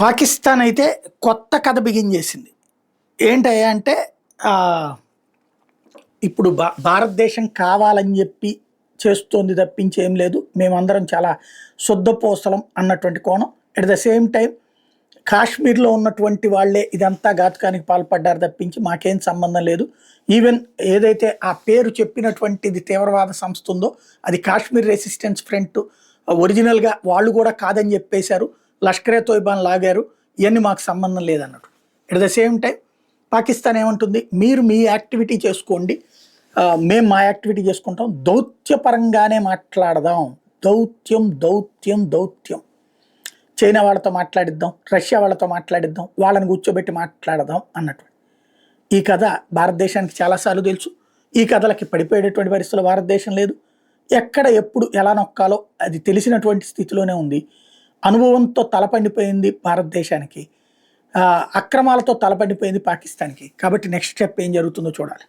పాకిస్తాన్ అయితే కొత్త కథ బిగిన్ చేసింది. ఏంటయ్యా అంటే ఆహ్, ఇప్పుడు భారతదేశం కావాలని చెప్పి చేస్తోంది తప్పించి ఏం లేదు. మేమందరం చాలా శుద్ధపూసలం అన్నటువంటి కోణం. ఎట్ ద సేమ్ టైమ్ కాశ్మీర్‌లో ఉన్నటువంటి వాళ్ళే ఇదంతా ఘాతుకానికి పాల్పడ్డారు తప్పించి మాకేం సంబంధం లేదు. ఈవెన్ ఏదైతే ఆ పేరు చెప్పినటువంటిది తీవ్రవాద సంస్థ ఉందో అది కాశ్మీర్ రెసిస్టెన్స్ ఫ్రంట్ ఒరిజినల్‌గా వాళ్ళు కూడా కాదని చెప్పేశారు. లష్కరే తోయిబాని లాగారు. ఇయన్నీ మాకు సంబంధం లేదన్నట్టు. At the same time Pakistan ఏమంటుంది, మీరు మీ యాక్టివిటీ చేసుకోండి. మేము మా యాక్టివిటీ చేసుకుంటాం. దౌత్యపరంగానే మాట్లాడదాం. దౌత్యం, దౌత్యం, దౌత్యం. చైనా వాళ్ళతో మాట్లాడిద్దాం, రష్యా వాళ్ళతో మాట్లాడిద్దాం, వాళ్ళని కూర్చోబెట్టి మాట్లాడదాం అన్నట్టు. ఈ కథ భారతదేశానికి చాలాసార్లు తెలుసు. ఈ కథలకి పడిపోయేటటువంటి పరిస్థితుల్లో భారతదేశం లేదు. ఎక్కడ ఎప్పుడు ఎలా నొక్కాలో అది తెలిసినటువంటి స్థితిలోనే ఉంది. అనుభవంతో తలపండిపోయింది భారతదేశానికి. అక్రమాలతో తలపండిపోయింది పాకిస్తాన్‌కి. కాబట్టి నెక్స్ట్ స్టెప్ ఏం జరుగుతుందో చూడాలి.